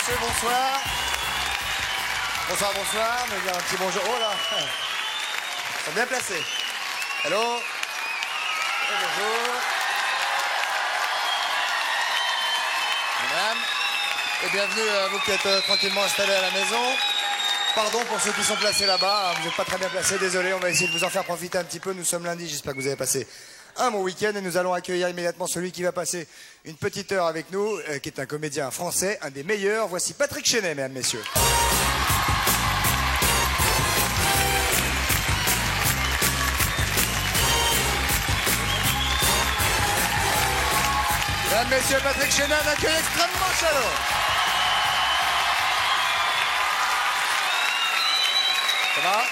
messieurs, bonsoir. Bonsoir, bonsoir. Me dire un petit bonjour. Oh là, ils sont bien placés. Hello. Et bonjour. Madame. Et bienvenue à vous qui êtes tranquillement installés à la maison. Pardon pour ceux qui sont placés là-bas. Vous n'êtes pas très bien placés, désolé. On va essayer de vous en faire profiter un petit peu. Nous sommes lundi. J'espère que vous avez passé un bon week-end et nous allons accueillir immédiatement celui qui va passer une petite heure avec nous, qui est un comédien français, un des meilleurs. Voici Patrick Chenet, mesdames, messieurs. Mesdames, messieurs, Patrick Chenet, un accueil extrêmement chaleureux. Ça va?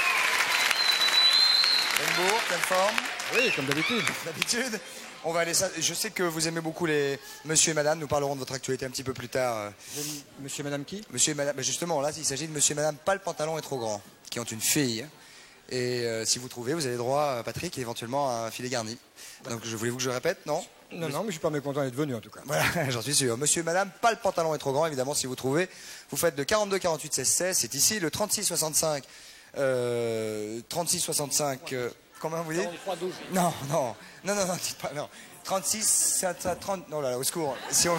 Pleine bourre, pleine forme? Oui, comme d'habitude. D'habitude. On va aller ça. Je sais que vous aimez beaucoup les monsieur et madame. Nous parlerons de votre actualité un petit peu plus tard. Monsieur et madame qui? Monsieur et madame. Ben justement, là, il s'agit de monsieur et madame pas le pantalon est trop grand, qui ont une fille. Et si vous trouvez, vous avez droit, Patrick, et éventuellement à un filet garni. Donc, voulez-vous que je répète? Non? Non, mais je suis pas mécontent d'être venu en tout cas. Voilà, j'en suis sûr. Monsieur et madame, pas le pantalon est trop grand, évidemment, si vous trouvez. Vous faites de 42 48 16 16, c'est ici. Le 36 65. 36 65. Comment vous dites? 43 12. Non, dites pas, non. 36, 30, non là, au secours. Si on...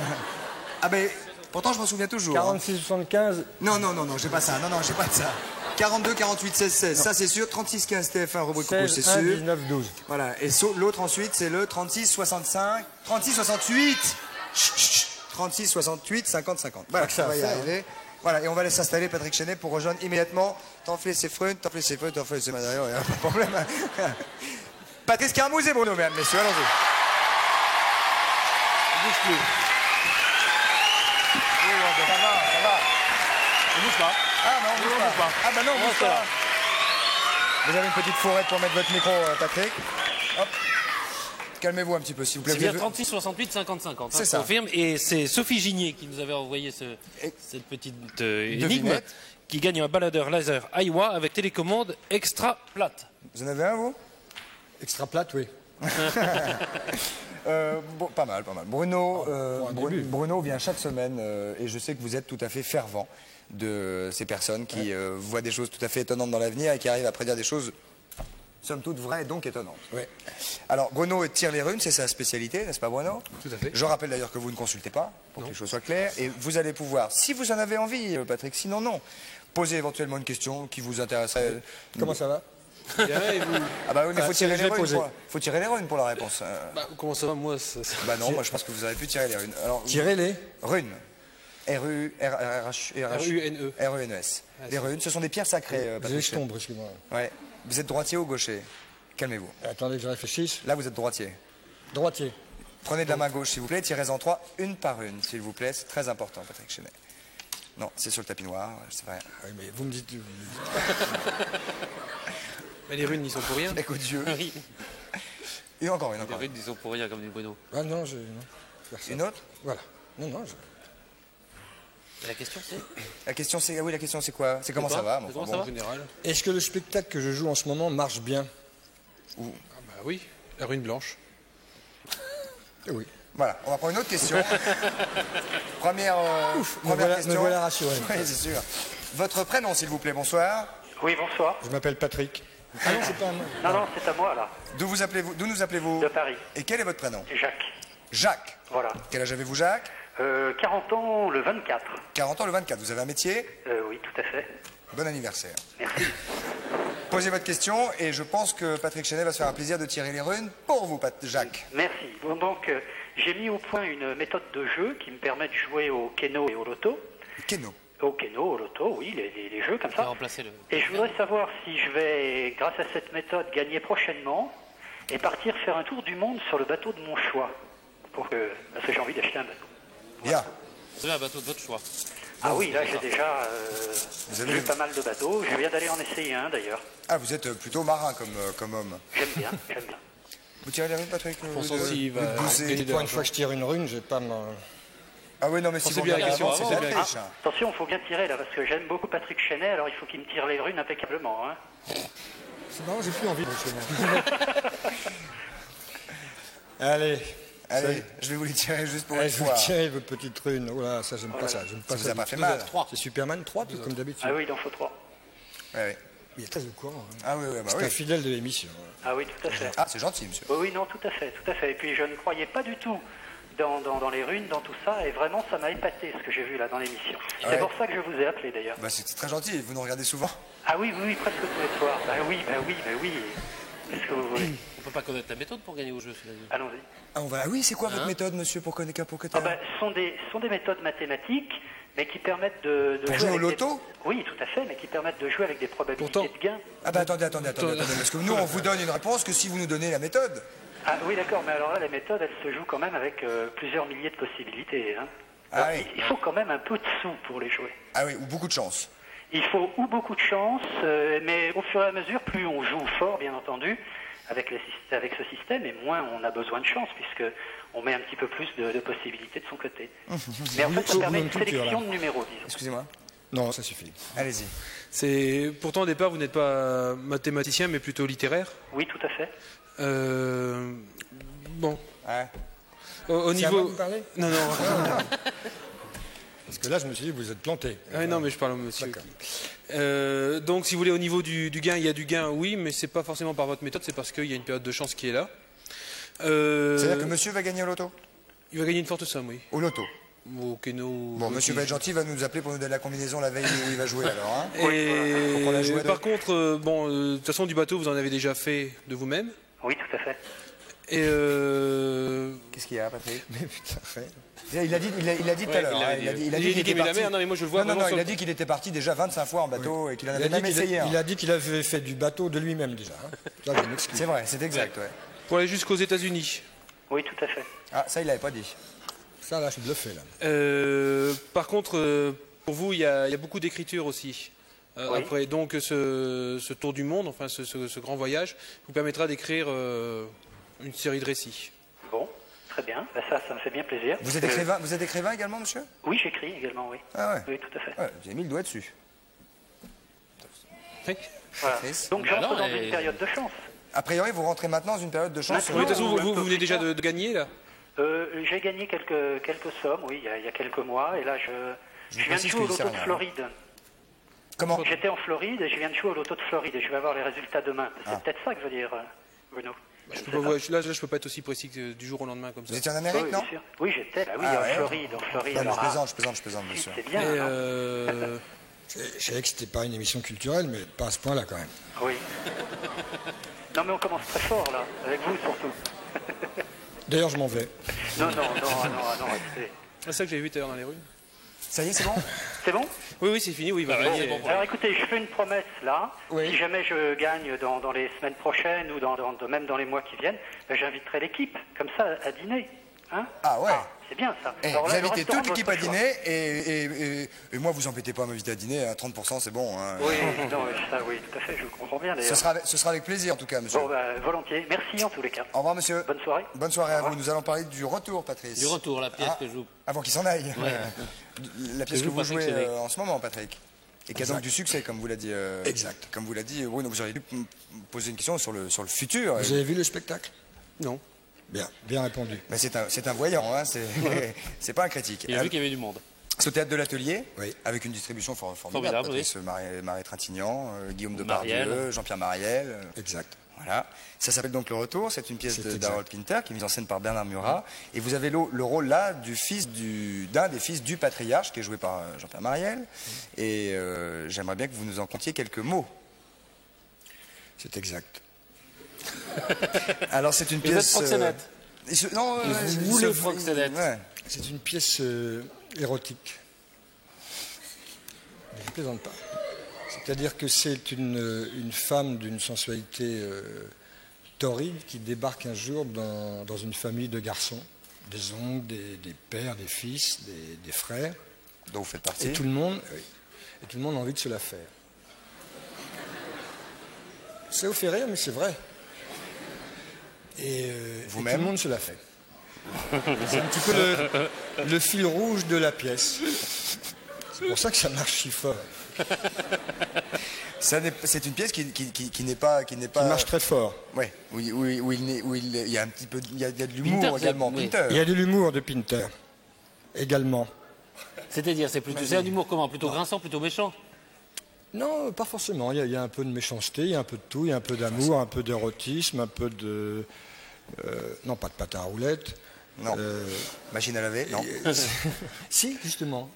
Ah ben, pourtant je m'en souviens toujours. 46 75. Non, j'ai pas ça. Non, j'ai pas de ça. 42, 48, 16, 16, non. Ça c'est sûr. 36, 15, TF1, rubrique rouge, c'est sûr. 19, 12. Voilà, et l'autre ensuite, c'est le 36, 65, 36, 68. 36, 68, 50, 50. Voilà, ça va y arriver. Voilà, et on va laisser s'installer Patrick Chenet pour rejoindre immédiatement. T'enfler ses freunes, t'enfler ses matériaux, il n'y a pas de problème. Patrice Carmouze et Bruno, mesdames, messieurs, allons-y. Il bouge plus. Oui, ça va. Il bouge pas. Ah non, on bouge pas. Ah bah non, on bouge pas. Vous avez une petite fourrette pour mettre votre micro, Patrick. Hop. Calmez-vous un petit peu, s'il vous plaît. C'est bien 36, 68, 50, 50. C'est ça. Confirme. Et c'est Sophie Gigné qui nous avait envoyé cette petite énigme qui gagne un baladeur laser Aiwa avec télécommande extra plate. Vous en avez un, vous? Extra plate, oui. Bon, pas mal. Bruno vient chaque semaine et je sais que vous êtes tout à fait fervent de ces personnes qui voient des choses tout à fait étonnantes dans l'avenir et qui arrivent à prédire des choses somme toute vraies et donc étonnantes. Oui. Alors, Bruno tire les runes, c'est sa spécialité, n'est-ce pas, Bruno? Tout à fait. Je rappelle d'ailleurs que vous ne consultez pas, pour que les choses soient claires, et vous allez pouvoir, si vous en avez envie, Patrick, sinon non, poser éventuellement une question qui vous intéresserait. Comment ça va? Bien, et vous? Ah bah oui, mais il faut tirer les runes. posé. Faut tirer les runes pour la réponse. Comment ça va, moi Bah non, moi je pense que vous aurez pu tirer les runes. Alors, Tirez les runes. R-U-N-E. R-U-N-E-S. Les runes, ce sont des pierres sacrées, J'ai Patrick. je tombe, excusez-moi. Ouais. Vous êtes droitier ou gaucher? Calmez-vous. Attendez que je réfléchisse. Là, vous êtes droitier. Droitier. Prenez de la main gauche, s'il vous plaît. Tirez-en 3, une par une, s'il vous plaît. C'est très important, Patrick Chenet. Non, c'est sur le tapis noir, c'est vrai. Oui, mais vous me dites. Mais les runes n'y sont pour rien. Écoute Dieu. Et encore une, Les runes n'y sont pour rien, comme dit Bruno. Ah non, non. Personne. Une autre? Voilà. Non. La question c'est? La question c'est quoi? C'est comment ça va? C'est comment ça va en général? Est-ce que le spectacle que je joue en ce moment marche bien? Ah bah oui, la rune blanche. Oui. Voilà, on va prendre une autre question. Première question. Me voilà rassuré. Oui, c'est sûr. Votre prénom, s'il vous plaît, bonsoir. Oui, bonsoir. Je m'appelle Patrick. Ah non, c'est pas un... Non, c'est à moi, là. D'où nous appelez-vous? De Paris. Et quel est votre prénom? Jacques. Jacques. Voilà. Quel âge avez-vous, Jacques? 40 ans le 24. 40 ans le 24. Vous avez un métier? Oui, tout à fait. Bon anniversaire. Merci. Posez votre question et je pense que Patrick Chenet va se faire un plaisir de tirer les runes pour vous, Jacques. Merci. Bon, donc, j'ai mis au point une méthode de jeu qui me permet de jouer au keno et au loto. Keno. Au keno, au loto, oui, les jeux comme ça. Remplacer le... Et je voudrais savoir si je vais, grâce à cette méthode, gagner prochainement et partir faire un tour du monde sur le bateau de mon choix. Parce que j'ai envie d'acheter un bateau. Bien. C'est un bateau de votre choix. Ah oui, là j'ai déjà Vous avez vu pas mal de bateaux. Je viens d'aller en essayer un d'ailleurs. Ah, vous êtes plutôt marin comme homme. J'aime bien. Vous tirez les runes, Patrick? Pensons s'il va gagner de Pour une fois que je tire une rune, j'ai pas ma... Ah oui, non, mais si C'est vous bien la regardez question, avant, c'est c'est de bien la la triche, hein. Attention, il faut bien tirer là, parce que j'aime beaucoup Patrick Chenet, alors il faut qu'il me tire les runes impeccablement. Hein. C'est marrant, j'ai plus envie de chez moi. Allez. Allez, je vais vous les tirer juste pour une Je vous fois. tiens votre petite rune. Oh là, ça, j'aime pas ça. J'aime pas Ça ça. vous a pas du fait tout. mal. C'est Superman 3, tout comme d'habitude. Ah oui, il en faut 3. Ouais. Il est très au courant. Hein. Ah oui, oui, bah C'est oui. un fidèle de l'émission. Ah oui, tout à fait. Ah, c'est gentil, monsieur. Oui, oui, non, tout à fait, tout à fait. Et puis je ne croyais pas du tout dans les runes, dans tout ça, et vraiment ça m'a épaté ce que j'ai vu là dans l'émission. C'est Ouais. pour ça que je vous ai appelé d'ailleurs. Bah, c'est très gentil, vous nous regardez souvent. Ah oui, oui, oui, presque tous les soirs. Bah oui, bah oui, bah oui. Qu'est-ce que vous voulez? On peut pas connaître la méthode pour gagner au jeu, cela dit. Allons-y. Ah, oui, c'est quoi votre Hein méthode, monsieur, pour connaître pour que Ah bah, ce sont des méthodes mathématiques, mais qui permettent de Pour jouer au avec loto Oui, tout à fait, mais qui permettent de jouer avec des probabilités Pourtant- de gain. Ah bah attendez, parce que nous, on vous donne une réponse que si vous nous donnez la méthode. Ah oui, d'accord, mais alors là, la méthode, elle se joue quand même avec plusieurs milliers de possibilités. Hein. Ah Alors, oui. Il faut quand même un peu de sous pour les jouer. Ah oui, ou beaucoup de chance. Il faut ou beaucoup de chance, mais au fur et à mesure, plus on joue fort, bien entendu, avec ce système, et moins on a besoin de chance, puisque on met un petit peu plus de possibilités de son côté. Mais en fait, ça Vous permet me une culture, sélection là. de numéros, disons. Excusez-moi. Non, ça suffit. Allez-y. C'est pourtant au départ vous n'êtes pas mathématicien mais plutôt littéraire. Oui, tout à fait. Bon, Ouais. au C'est à moi niveau. de vous parler Non non. Parce que là, je me suis dit, vous êtes planté. Ah, non mais je parle au monsieur. D'accord. Donc si vous voulez au niveau du gain, il y a du gain, oui, mais c'est pas forcément par votre méthode, c'est parce qu'il y a une période de chance qui est là. C'est-à-dire que monsieur va gagner au loto? Il va gagner une forte somme, oui. Au loto. Au Keno. Bon, monsieur va être gentil, va nous appeler pour nous donner la combinaison la veille où il va jouer alors. Hein. Et Faut qu'on la joue à deux. par contre, bon, de toute façon du bateau vous en avez déjà fait de vous-même. Oui, tout à fait. Et Qu'est-ce qu'il y a, Patrick? Mais putain, fait. Il a dit tout à l'heure. hein, il a dit qu'il était mais la parti. mer, non mais moi je le vois Non, vraiment il sur a le- dit qu'il était parti déjà 25 fois en bateau et qu'il en Il avait a, même dit essayé. il a dit qu'il avait fait du bateau de lui-même déjà. Hein. Ça, je m'excuse. C'est vrai, c'est exact, ouais. pour aller jusqu'aux États-Unis. Oui, tout à fait. Ah, ça, il l'avait pas dit. Ça, là, je suis bluffé, là. Par contre, pour vous, il y a beaucoup d'écriture aussi. Oui. Après, donc, ce tour du monde, enfin, ce grand voyage, vous permettra d'écrire une série de récits. Bon, très bien. Ben, ça me fait bien plaisir. Vous êtes écrivain également, monsieur? Oui, j'écris également, oui. Ah ouais. Oui, tout à fait. Ouais, vous avez mis le doigt dessus. Oui. Voilà. Patrice. Donc j'entre Alors, dans et- une période de chance. A priori, vous rentrez maintenant dans une période de chance. Maintenant, Mais de toute façon, un vous peu venez plus déjà tard. de gagner, là. J'ai gagné quelques sommes, oui, il y a quelques mois, et là je viens de précise jouer au qu'il loto sert de à rien. Floride. Comment? J'étais en Floride et je viens de jouer au loto de Floride et je vais avoir les résultats demain. C'est peut-être ça que veut dire Bruno. Je peux pas, là, je peux pas être aussi précis que du jour au lendemain comme ça. Vous étiez en Oui, Amérique, bien non? sûr. Oui, j'étais là, oui, Ah en ouais. Floride, Non, Alors, je plaisante, si, monsieur. c'est bien. Et, hein. Je savais que c'était pas une émission culturelle, mais pas à ce point-là, quand même. Oui. Non, mais on commence très fort là, avec vous surtout. D'ailleurs, je m'en vais. Non, restez. c'est ça que j'avais vu tout à l'heure dans les rues. Ça y est, c'est bon? C'est bon? Oui, c'est fini, oui, il va ouais, gagner. c'est bon. Alors écoutez, je fais une promesse là. Oui. Si jamais je gagne dans les semaines prochaines ou même dans les mois qui viennent, ben, j'inviterai l'équipe, comme ça, à dîner. Hein? Ah ouais. C'est bien ça. Eh, Alors vous là, le invitez restaurant toute de l'équipe à votre choix. dîner et moi, vous embêtez pas à m'inviter à dîner. À 30%, c'est bon. Hein. Oui, non, ça, oui, tout à fait, je comprends bien d'ailleurs. Ce sera avec plaisir, en tout cas, monsieur. Bon, bah, volontiers. Merci en tous les cas. Au revoir, monsieur. Bonne soirée. Bonne soirée à vous. Nous allons parler du retour, Patrice. Du retour, la pièce Ah, que je joue. Avant qu'il s'en aille. La pièce joue que vous Patrick jouez Sévec. en ce moment, Patrick. Et qui a donc du succès, comme vous l'a dit. Exact. Comme vous l'a dit, Bruno. Vous auriez dû me poser une question sur le futur. Vous avez vu le spectacle? Non. Bien, bien répondu. Mais c'est un voyant, hein. C'est pas un critique. Il a vu qu'il y avait du monde. C'est au théâtre de l'Atelier, Oui. avec une distribution formidable. Formidable, Patrice Marais Trintignant, Guillaume Marielle. Depardieu, Jean-Pierre Marielle. Exact. Voilà. Ça s'appelle donc Le Retour. C'est une pièce C'est exact. d'Harold Pinter qui est mise en scène par Bernard Murat. Et vous avez le rôle là d'un des fils du patriarche qui est joué par Jean-Pierre Marielle. Et j'aimerais bien que vous nous en contiez quelques mots. C'est exact. Alors c'est une Vous êtes pièce. proxénète. Non, Vous le proxénète. ouais. C'est une pièce érotique. Je ne plaisante pas. C'est-à-dire que c'est une femme d'une sensualité torride qui débarque un jour dans une famille de garçons, des oncles, des pères, des fils, des frères. dont vous faites partie. Et tout le monde, a envie de se la faire. Ça vous fait rire, mais c'est vrai. Et tout Vous-même le monde se la fait. C'est un petit peu le fil rouge de la pièce. C'est pour ça que ça marche si fort. C'est une pièce qui n'est pas... Qui marche très fort. Ouais, où il y a un petit peu... Il y a de l'humour également. Pinter. Il y a de l'humour de Pinter, également. C'est-à-dire, c'est un humour comment? Plutôt grinçant, plutôt méchant? Non, pas forcément. Il y a un peu de méchanceté, il y a un peu de tout, il y a un peu d'amour, un peu d'érotisme, un peu de... non, pas de pâte à roulettes. Non. Machine à laver, non. Si, justement.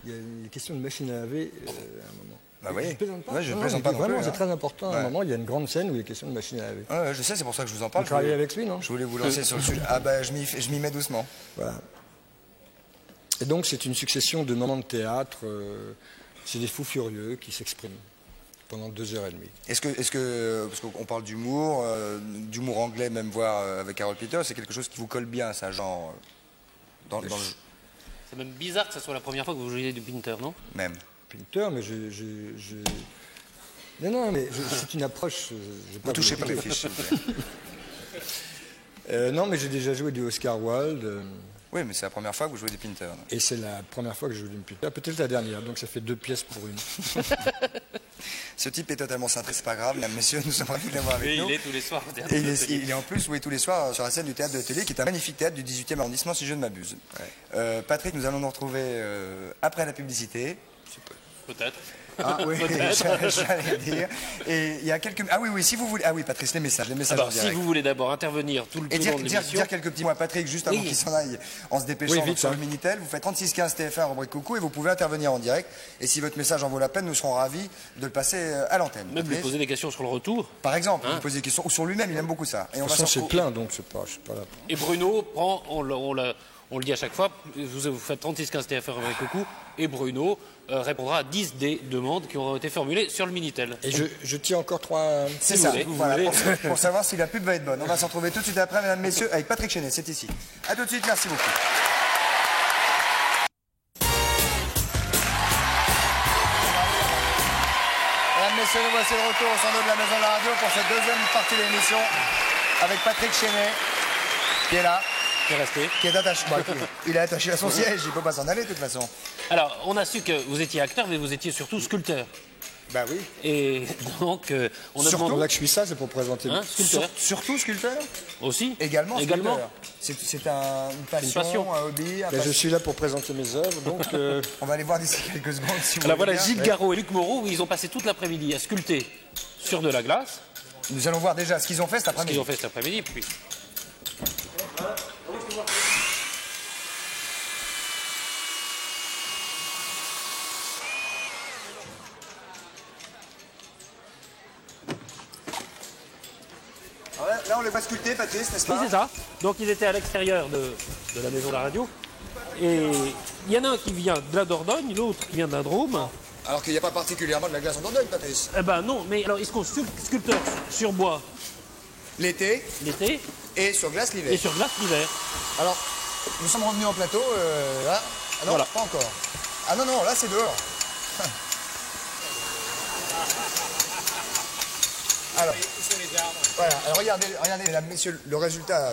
Il y a une question de machine à laver à un moment. Bah oui. Je plaisante pas. Ouais, je plaisante pas non vraiment, plus, c'est hein. très important. À un Ouais. moment, il y a une grande scène où il est question de machine à laver. Ouais, je sais, c'est pour ça que je vous en parle. Vous travaillez avec lui, non? Je voulais vous lancer sur le sujet. Ah bah, je m'y mets doucement. Voilà. Et donc, c'est une succession de moments de théâtre. C'est des fous furieux qui s'expriment pendant 2h30. Est-ce que parce qu'on parle d'humour anglais, même voire avec Harold Peter, c'est quelque chose qui vous colle bien, ça, genre dans le C'est même bizarre que ce soit la première fois que vous jouiez du Pinter, non? même. Pinter, mais Non, mais c'est une approche... Vous touchez pas les fiches, s'il vous plaît. non, mais j'ai déjà joué du Oscar Wilde. Oui, mais c'est la première fois que vous jouez du Pinter. Et c'est la première fois que je joue du Pinter. Peut-être la dernière, donc ça fait 2 pièces pour une. Ce type est totalement cintré, c'est pas grave, mesdames, messieurs, nous sommes ravis de l'avoir avec nous. Il est tous les soirs au théâtre. Et il est en plus, oui, tous les soirs sur la scène du théâtre de télé, qui est un magnifique théâtre du 18e arrondissement, si je ne m'abuse. Ouais. Patrick, nous allons nous retrouver après la publicité. Peut-être. Ah oui, j'allais dire. Et il y a quelques... Ah oui, si vous voulez... Ah oui, Patrice, les messages Alors, en direct. si vous voulez d'abord intervenir tout le Et long de l'émission... dire quelques petits mots à Patrick, juste avant qu'il s'en aille, en se dépêchant vite, sur hein. le Minitel. Vous faites 3615 TF1 rubrique coucou et vous pouvez intervenir en direct. Et si votre message en vaut la peine, nous serons ravis de le passer à l'antenne. Même lui poser des questions sur le retour. Par exemple, vous poser des questions, ou sur lui-même, il aime beaucoup ça. Et De toute façon, c'est plein, donc je suis pas là. Et Bruno prend, on le dit à chaque fois, vous faites 3615 TF1 avec coucou, et Bruno répondra à 10 des demandes qui auront été formulées sur le Minitel. Et je tiens encore 3... C'est Si ça, vous voulez. voilà, pour savoir si la pub va être bonne. On va s'en retrouver tout de suite après, mesdames, messieurs, avec Patrick Chenet, c'est ici. A tout de suite, merci beaucoup. Mesdames, messieurs, nous voici de retour au centre de la Maison de la Radio pour cette deuxième partie de l'émission avec Patrick Chenet, qui est là, Qui est resté. qui est attaché. Bon, écoutez, il est attaché à son siège, il ne peut pas s'en aller de toute façon. Alors, on a su que vous étiez acteur, mais vous étiez surtout sculpteur. Bah oui. Et donc, on a Surtout demandé... là que je suis ça, c'est pour présenter... Hein, sculpteur Surtout sculpteur. aussi. Également Également. sculpteur. C'est une passion, un hobby. Mais je suis là pour présenter mes œuvres, donc... On va aller voir d'ici quelques secondes si vous Alors voulez voilà, bien. Gilles Garraud et Luc Moreau, ils ont passé toute l'après-midi à sculpter sur de la glace. Nous allons voir déjà ce qu'ils ont fait cet Ce après-midi. qu'ils ont fait cet après-midi, puis... Alors là, on les voit sculpter, Patrice, n'est-ce Oui, pas? c'est ça. Donc ils étaient à l'extérieur de la maison de la radio. Et il y en a un qui vient de la Dordogne, l'autre qui vient de la Drôme. Alors qu'il n'y a pas particulièrement de la glace en Dordogne, Patrice. Eh ben non, mais alors ils sont sculpteurs sur bois L'été l'été et sur glace l'hiver. et sur glace l'hiver. Alors, nous sommes revenus en plateau, là. Ah non, Voilà. pas encore. Ah non, non, là c'est dehors. Alors, voilà, alors regardez, mesdames, messieurs, le résultat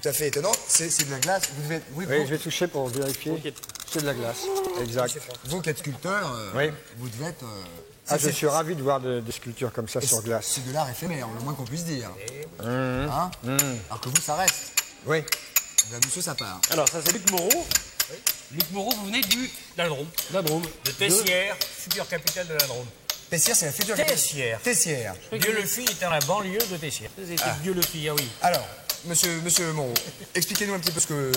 tout à fait étonnant, c'est de la glace. Vous devez, Oui, je vais toucher pour vérifier. C'est de la glace, exact. vous qui êtes sculpteur, Oui. vous devez être... Ah, je suis ravi de voir des sculptures comme ça sur glace. C'est de l'art éphémère, le moins qu'on puisse dire. Hein Alors que vous, ça reste. Oui. Mesdames, messieurs, ça part. Alors ça c'est Luc Moreau. Luc Moreau, vous venez de la Drôme. De Tessières, future capitale de la Drôme. Tessières, c'est la future... Tessières. Tessières. Vieux-le-Fille est dans la banlieue de Tessières. C'était Vieux-le-Fille, ah oui. Alors, monsieur Moreau, expliquez-nous un petit peu ce que...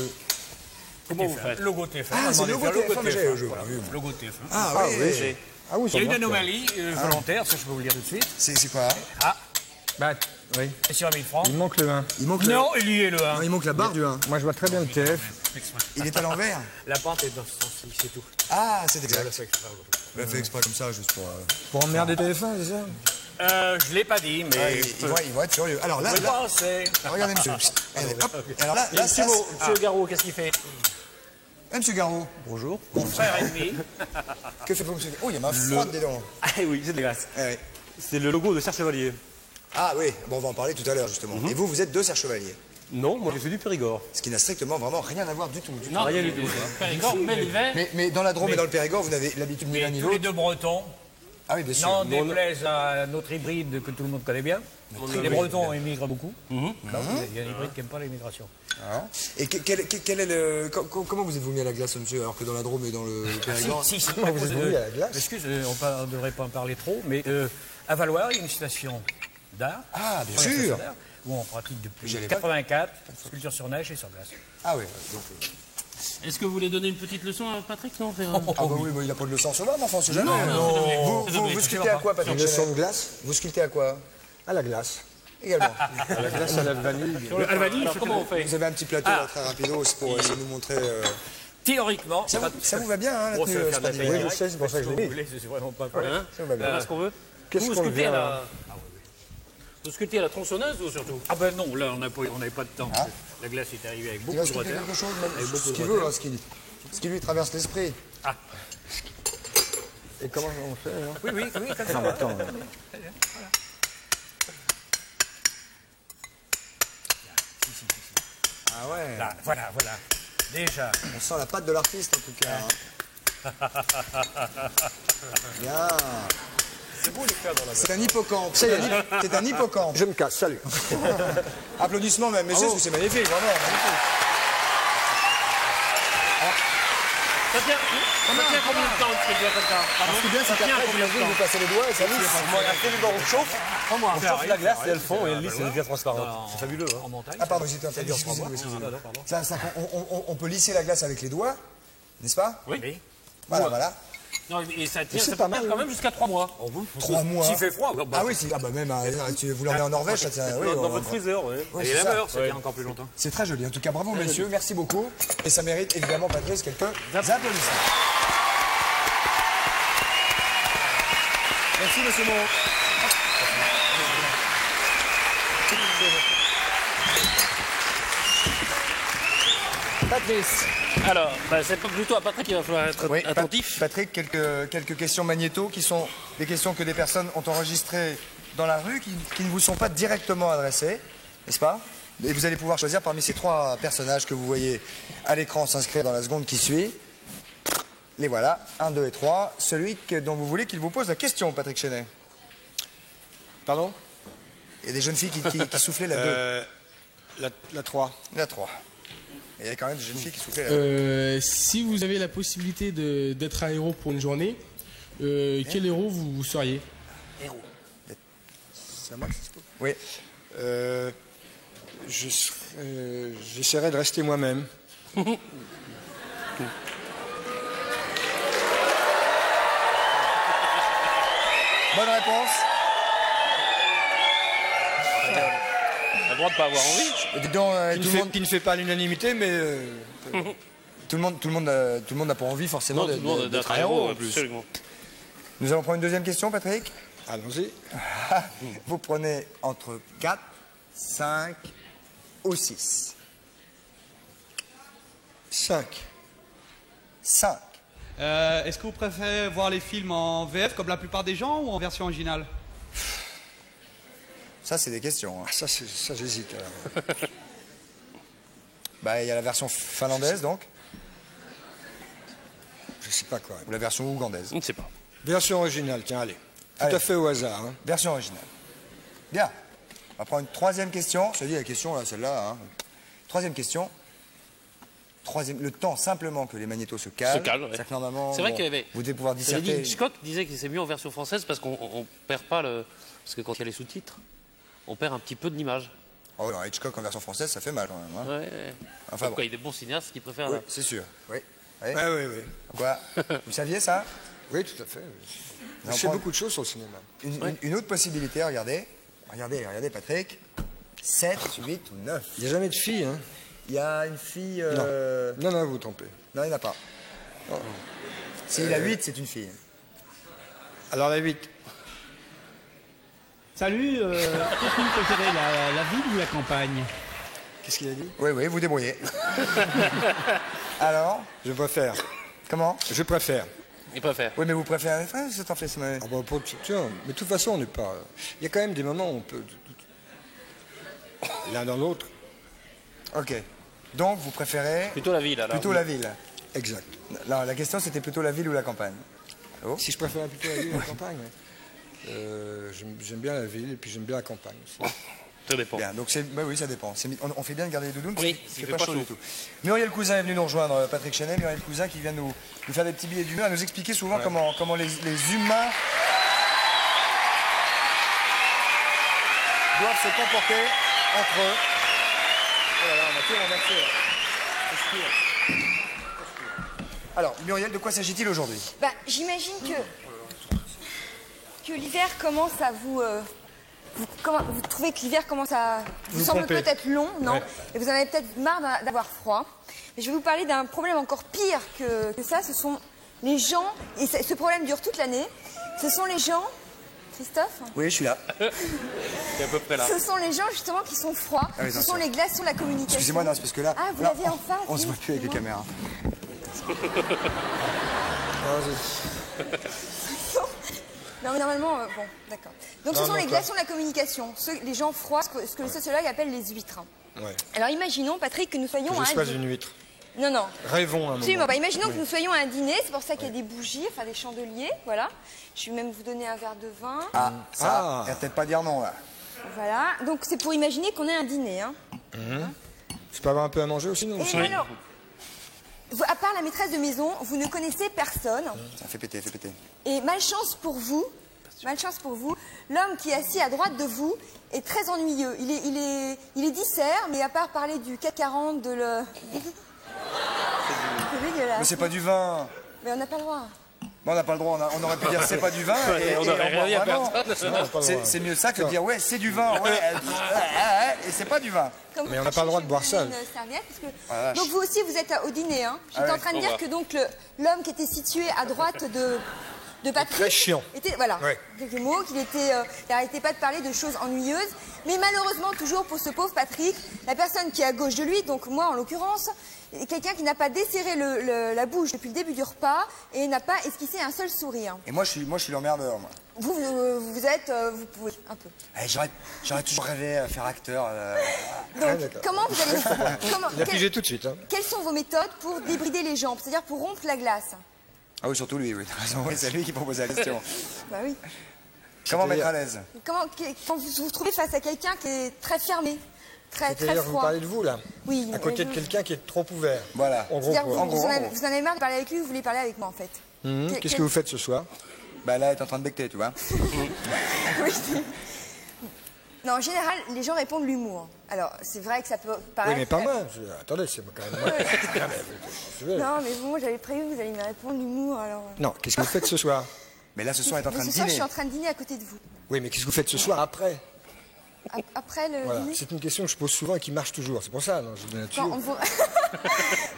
Comment vous faites? Logo TF1. Ah, c'est le logo TF1, mais j'avais Voilà, logo TF1. Ah oui, oui. Ah oui, Il y a une ça anomalie volontaire, ça je peux vous le dire tout de suite. C'est quoi? Ah, Bah, oui. c'est sur 1000 francs. Il manque le 1. Il manque Non, il y est le 1. Non, il manque la barre du 1. Moi, je vois très bien le TF. Il est à l'envers. La pente est dans ce sens-ci, c'est tout. Ah, c'est Je le exact. fais exprès. Il a fait exprès comme ça, juste pour... Pour emmerder TF1, c'est ça? Je l'ai pas dit, mais. Ouais, ils vont être furieux. Alors là, Je pensais. regardez monsieur. Allez, hop. Alors là, ça, Monsieur Garraud, qu'est-ce qu'il fait? monsieur Garraud, Bonjour. Mon frère et demi. que faites-vous, monsieur? Oh, il y a ma froide dedans. Ah oui, c'est de la glace. Ah, oui. C'est le logo de Serge Chevalier. Ah oui, bon, on va en parler tout à l'heure, justement. Et vous êtes deux Serge Chevalier. Non, moi je suis du Périgord. Ce qui n'a strictement vraiment rien à voir du tout. Non, Rien du tout. Périgord, mais l'hiver. Mais dans la Drôme et dans le Périgord, vous n'avez l'habitude ni l'un ni Tous les l'autre. deux bretons. Ah oui, bien sûr. N'en déplaise à notre hybride que tout le monde connaît bien. Les Bretons émigrent beaucoup. Il y a un hybride qui n'aime pas l'immigration. Et quel est le... Comment vous êtes-vous mis à la glace, monsieur, alors que dans la Drôme et dans le Périgord... Si, Vous êtes mis à la glace? Excuse, on ne devrait pas en parler trop, mais à Valois, il y a une station d'art. Ah, bien Première sûr. station d'art, où on pratique depuis J'allais pas- 84, sculpture sur neige et sur glace. Ah oui, donc... Est-ce que vous voulez donner une petite leçon à Patrick, non Ah bah oui, il n'a pas de leçon à recevoir, mais enfin, on sait jamais. Vous sculptez à quoi, Patrick Une leçon Chenet de glace? Vous sculptez à quoi? À la glace. Également. À la glace à la vanille. À la vanille, Alors, comment on fait? Vous avez un petit plateau là, très rapido, c'est pour essayer de nous montrer... théoriquement, Ça vous va bien, hein, la Bon, ça tenue va faire de la sportive. taille Oui, je sais, c'est pour ça que je l'ai mis. c'est vraiment pas pour Hein Ça vous va bien. Voilà ce qu'on veut. Qu'est-ce Vous qu'on sculptez à vient... la... Vous sculptez à la tronçonneuse ou surtout? Ah ben non, là on n'avait pas de temps. La glace est arrivée avec Il beaucoup va de sculpter retard. quelque chose, même Avec beaucoup ce de qu'il retard. veut, hein, ce qui lui traverse l'esprit. Et comment on fait alors? Oui, comme ça. Non, mais attends. Ah ouais. Là, voilà. Déjà. On sent la patte de l'artiste en tout cas. Bien. C'est beau les faire dans la C'est un hippocampe. C'est un hippocampe. Je me casse, salut. Applaudissements même, messieurs, parce que c'est magnifique, vraiment magnifique. Ça tient combien de temps de sculpture comme ça? Ce qui est bien, c'est qu'après, j'imagine, vous passez les doigts et ça lisse. Absolument, on chauffe. On chauffe la glace et elles font et elles lissent, c'est bien transparent. C'est fabuleux. Hein. en montagne. Ah pardon, j'étais en train de excusez-nous. On peut lisser la glace avec les doigts, n'est-ce pas? Oui. Voilà. Non, et ça tient, c'est ça pas peut mal, tenir quand même jusqu'à 3 mois. 3 mois. S'il fait froid, Ah oui, même, vous l'emmenez en Norvège, ça tient. Oui, Dans votre freezer, oui. oui, et c'est la ça. meurt, ça tient encore plus longtemps. C'est très joli. En tout cas, bravo messieurs, merci beaucoup. Et ça mérite évidemment, Patrice, quelques applaudissements. Merci, monsieur Moreau. Patrice. Alors, c'est plutôt à Patrick qu'il va falloir être Oui, attentif. Patrick, quelques questions magnéto qui sont des questions que des personnes ont enregistrées dans la rue qui ne vous sont pas directement adressées, n'est-ce pas? Et vous allez pouvoir choisir parmi ces 3 personnages que vous voyez à l'écran s'inscrire dans la seconde qui suit. Les voilà, 1, 2 et 3. Celui dont vous voulez qu'il vous pose la question, Patrick Chenet. Pardon? Il y a des jeunes filles qui soufflaient la 2. La 3. La 3. Et il y a quand même des jeunes filles qui soufflaient la 2. Si vous avez la possibilité d'être un héros pour une journée, quel héros vous seriez? C'est à moi que ça se pose. Oui. J'essaierai de rester moi-même. Bonne réponse. On a le droit de pas avoir envie. Et dis donc, Qui ne fait pas l'unanimité, mais... tout le monde n'a pas envie forcément Non, tout le monde d'être un héros. absolument. Nous allons prendre une deuxième question, Patrick. Allons-y. Vous prenez entre 4, 5 ou 6. 5. 5. Est-ce que vous préférez voir les films en VF comme la plupart des gens ou en version originale? Ça, c'est des questions. Hein. Ah, ça j'hésite. Alors. Bah, il y a la version finlandaise, donc, Je sais pas quoi. ou la version ougandaise. On ne sait pas. Version originale, tiens, allez. Tout Allez. à fait au hasard. Hein. Version originale. Bien. On va prendre une troisième question. Je te dis la question, là, celle-là. Hein. Troisième question. Le temps simplement que les magnétos se calment. Se calment, ouais. C'est que normalement, C'est vrai qu'il y avait- vous devez pouvoir Cela dit, disserter. Hitchcock disait que c'est mieux en version française parce qu'on perd pas le... Parce que quand il y a les sous-titres, on perd un petit peu de l'image. Oh non, Hitchcock en version française, ça fait mal quand même. Hein. Ouais. Enfin Pourquoi bon. il y a des bons cinéastes qui préfèrent... Oui, c'est sûr. Oui. Oui. Oui. Quoi? Vous saviez ça? Oui, tout à fait. On Je sais prend beaucoup de choses sur le cinéma. une autre possibilité, regardez. Regardez, Patrick. 7, 8 ou 9. Il n'y a jamais de filles, hein? Il y a une fille... Non, vous vous trompez. Non, il n'y en a pas. Si il a 8, c'est une fille. Alors la 8. Salut, qu'est-ce que vous préférez, la ville ou la campagne? Qu'est-ce qu'il a dit? Oui, vous débrouillez. Alors? Je préfère. Comment? Je préfère. Il préfère. Oui, mais vous préférez... c'est en fait, Ah bah, tiens, mais de toute façon, on n'est pas... Il y a quand même des moments où on peut... L'un dans l'autre. Ok. Donc, vous préférez... Plutôt la ville, alors. Plutôt la ville. Exact. Non, la question, c'était plutôt la ville ou la campagne. Oh. Si je préfère plutôt la ville ou la campagne. J'aime bien la ville et puis j'aime bien la campagne aussi. Ça dépend. Bien, donc oui, ça dépend. On fait bien de garder les doudounes, Oui, parce qu'il fait pas chaud du tout. Muriel Cousin est venue nous rejoindre, Patrick Chenet. Muriel Cousin qui vient nous faire des petits billets d'humeur, à nous expliquer souvent comment les humains doivent se comporter entre eux. Oh là là, on a tout renversé là. Qu'est-ce qu'il y a ? Alors, Muriel, de quoi s'agit-il aujourd'hui ? Bah, j'imagine que l'hiver commence à vous... vous trouvez que l'hiver commence à vous semble peut-être long, non? Ouais. Et vous en avez peut-être marre d'avoir froid. Mais je vais vous parler d'un problème encore pire que ça. Ce sont les gens, et ce problème dure toute l'année, ce sont les gens... Christophe? Oui, je suis là. C'est à peu près là. Ce sont les gens justement qui sont froids. Ah oui, ce sont les glaçons de la communication. Excusez-moi, non, c'est parce que là... Ah, vous l'avez en face? On se voit plus avec les caméras. Non, mais normalement, bon, d'accord. Donc ce sont les glaçons de la communication, les gens froids, ce que les sociologues appellent les huîtres. Ouais. Alors imaginons, Patrick, que nous soyons à un dîner. Une huître. Non, non. Rêvons un moment. Absolument pas. Imaginons que nous soyons à un dîner, c'est pour ça qu'il y a des bougies, enfin des chandeliers, voilà. Je vais même vous donner un verre de vin. Ah, ça, il va peut-être pas dire non, là. Voilà, donc c'est pour imaginer qu'on est un dîner, hein. Tu peux avoir un peu à manger aussi, non? Et alors, à part la maîtresse de maison, vous ne connaissez personne. Ça fait péter, fait péter. Et malchance pour vous, l'homme qui est assis à droite de vous est très ennuyeux. Il est dissert, mais à part parler du CAC 40, de le... C'est dégueulasse. Mais c'est pas du vin. Mais on n'a pas le droit. Bon, on n'a pas le droit, on aurait pu dire c'est pas du vin et on n'aurait rien dit à personne. C'est mieux ça que de dire ouais, c'est du vin, ouais, et c'est pas du vin. Comme mais on n'a pas le droit de boire ça. Donc vous aussi, vous êtes au dîner. Hein. J'étais en train de dire que donc l'homme qui était situé à droite de Patrick... Très chiant. Voilà, quelques mots, qu'il n'arrêtait pas de parler de choses ennuyeuses. Mais malheureusement, toujours pour ce pauvre Patrick, la personne qui est à gauche de lui, donc moi en l'occurrence, est quelqu'un qui n'a pas desserré la bouche depuis le début du repas et n'a pas esquissé un seul sourire. Et moi, je suis l'emmerdeur, moi. Vous pouvez un peu. J'aurais toujours rêvé faire acteur. Donc, comment vous allez... Il a pigé tout de suite. Hein. Quelles sont vos méthodes pour débrider les jambes, c'est-à-dire pour rompre la glace? Ah oui, surtout lui, oui, t'as raison. Oui, c'est lui qui propose la question. Bah oui. Comment mettre à l'aise? Quand vous vous trouvez face à quelqu'un qui est très fermé, très froid. Vous parlez de vous, là? Oui. À côté de quelqu'un qui est trop ouvert. Voilà. En gros, vous en avez marre de parler avec lui, vous voulez parler avec moi, en fait. Qu'est-ce que vous faites ce soir? Bah là, elle est en train de becter, tu vois. Oui. Non, en général, les gens répondent l'humour. Alors, c'est vrai que ça peut paraître... Oui, mais pas moi. Attendez, c'est quand même moi. Non, mais bon, j'avais prévu que vous alliez me répondre l'humour, alors... Non, qu'est-ce que vous faites ce soir? Mais là, ce soir, elle est en train de dîner. Ce soir, je suis en train de dîner à côté de vous. Oui, mais qu'est-ce que vous faites ce soir après? Après le dîner? C'est une question que je pose souvent et qui marche toujours. C'est pour ça, non, je vous donne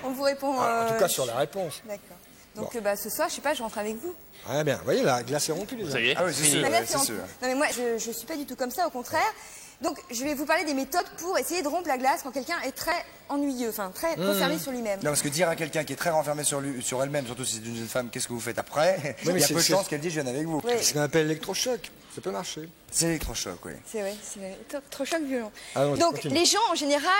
on vous répond... En tout cas, sur la réponse. D'accord. Donc, ce soir, je sais pas, je rentre avec vous. Ah bien, vous voyez, la glace est rompue, les amis. Ça y est. Ah oui, c'est sûr. Non, mais moi, je suis pas du tout comme ça, au contraire. Donc, je vais vous parler des méthodes pour essayer de rompre la glace quand quelqu'un est très ennuyeux, enfin, très refermé sur lui-même. Non, parce que dire à quelqu'un qui est très renfermé sur elle-même, surtout si c'est une jeune femme, qu'est-ce que vous faites après? Il y a peu de chances qu'elle dise je viens avec vous. Oui. C'est ce qu'on appelle l'électrochoc. Ça peut marcher. C'est l'électrochoc, oui. C'est vrai, c'est l'électrochoc violent. Donc, continue. Les gens, en général,